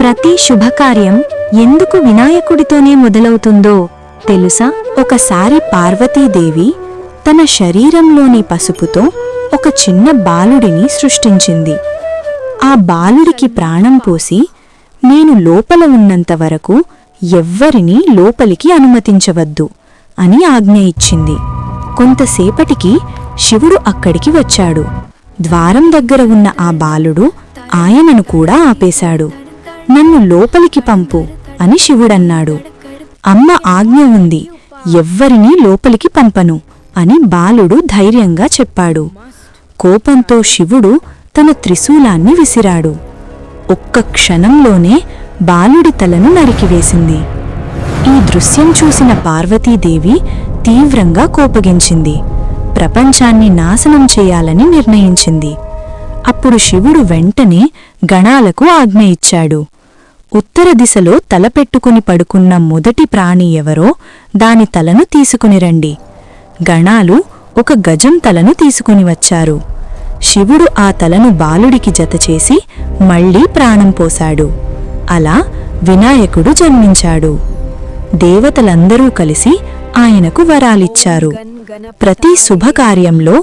ప్రతి శుభకార్యం ఎందుకు వినాయకుడితోనే మొదలవుతుందో తెలుసా? ఒకసారి పార్వతీదేవి తన శరీరంలోని పసుపుతో ఒక చిన్న బాలుడిని సృష్టించింది. ఆ బాలుడికి ప్రాణం పోసి, నేను లోపల ఉన్నంత వరకు ఎవ్వరినీ లోపలికి అనుమతించవద్దు అని ఆజ్ఞ ఇచ్చింది. కొంతసేపటికి శివుడు అక్కడికి వచ్చాడు. ద్వారం దగ్గర ఉన్న ఆ బాలుడు ఆయనను కూడా ఆపేశాడు. నన్ను లోపలికి పంపు అని శివుడన్నాడు. అమ్మ ఆజ్ఞ ఉంది, ఎవ్వరినీ లోపలికి పంపను అని బాలుడు ధైర్యంగా చెప్పాడు. కోపంతో శివుడు తన త్రిశూలాన్ని విసిరాడు. ఒక్క క్షణంలోనే బాలుడి తలను నరికివేసింది. ఈ దృశ్యం చూసిన పార్వతీదేవి తీవ్రంగా కోపగించింది. ప్రపంచాన్ని నాశనం చేయాలని నిర్ణయించింది. అప్పుడు శివుడు వెంటనే గణాలకు ఆజ్ఞ ఇచ్చాడు. ఉత్తర దిశలో తలపెట్టుకుని పడుకున్న మొదటి ప్రాణి ఎవరో దాని తలను తీసుకుని రండి. గణాలు ఒక గజం తలను తీసుకుని వచ్చారు. శివుడు ఆ తలను బాలుడికి జతచేసి మళ్లీ ప్రాణం పోశాడు. అలా వినాయకుడు జన్మించాడు. దేవతలందరూ కలిసి ఆయనకు వరాలిచ్చారు. ప్రతి శుభకార్యంలో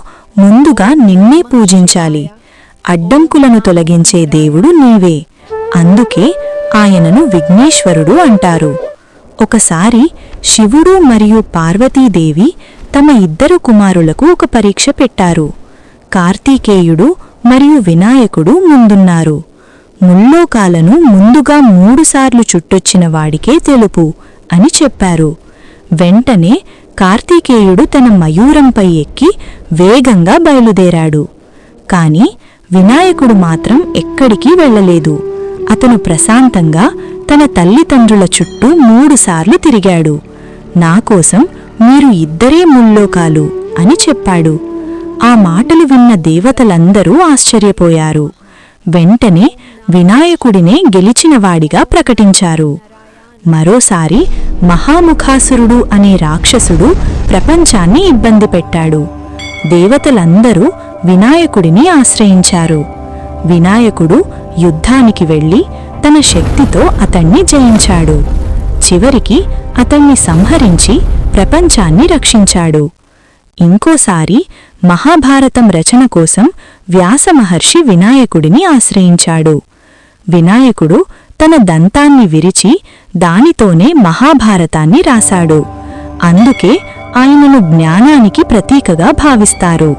ముందుగా నిన్నే పూజించాలి. అడ్డంకులను తొలగించే దేవుడు నీవే. అందుకే ఆయనను విఘ్నేశ్వరుడు అంటారు. ఒకసారి శివుడు మరియు పార్వతీదేవి తమ ఇద్దరు కుమారులకు ఒక పరీక్ష పెట్టారు. కార్తీకేయుడు మరియు వినాయకుడు ముందున్నారు. ముల్లోకాలను ముందుగా 3 సార్లు చుట్టొచ్చిన వాడికే తెలుపు అని చెప్పారు. వెంటనే కార్తీకేయుడు తన మయూరంపై ఎక్కి వేగంగా బయలుదేరాడు. కాని వినాయకుడు మాత్రం ఎక్కడికి వెళ్ళలేదు. అతను ప్రశాంతంగా తన తల్లిదండ్రుల చుట్టూ 3 సార్లు తిరిగాడు. నా కోసం మీరు ఇద్దరే ముల్లోకాలు అని చెప్పాడు. ఆ మాటలు విన్న దేవతలందరూ ఆశ్చర్యపోయారు. వెంటనే వినాయకుడినే గెలిచినవాడిగా ప్రకటించారు. మరోసారి మహాముఖాసురుడు అనే రాక్షసుడు ప్రపంచాన్ని ఇబ్బంది పెట్టాడు. దేవతలందరూ వినాయకుడిని ఆశ్రయించారు. వినాయకుడు యుద్ధానికి వెళ్ళి తన శక్తితో అతన్ని జయించాడు. చివరికి అతన్ని సంహరించి ప్రపంచాన్ని రక్షించాడు. ఇంకోసారి మహాభారతం రచన కోసం వ్యాస మహర్షి వినాయకుడిని ఆశ్రయించాడు. వినాయకుడు తన దంతాన్ని విరిచి దానితోనే మహాభారతాన్ని రాశాడు. అందుకే ఆయనను జ్ఞానానికి ప్రతీకగా భావిస్తారు.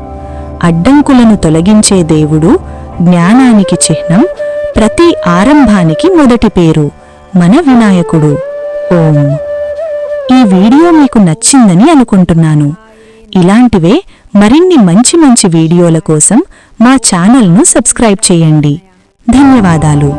అడ్డంకులను తొలగించే దేవుడు, జ్ఞానానికి చిహ్నం, ప్రతి ఆరంభానికి మొదటి పేరు మన వినాయకుడు. ఓం. ఈ వీడియో మీకు నచ్చిందని అనుకుంటున్నాను. ఇలాంటివే మరిన్ని మంచి మంచి వీడియోల కోసం మా ఛానల్ను సబ్స్క్రైబ్ చేయండి. ధన్యవాదాలు.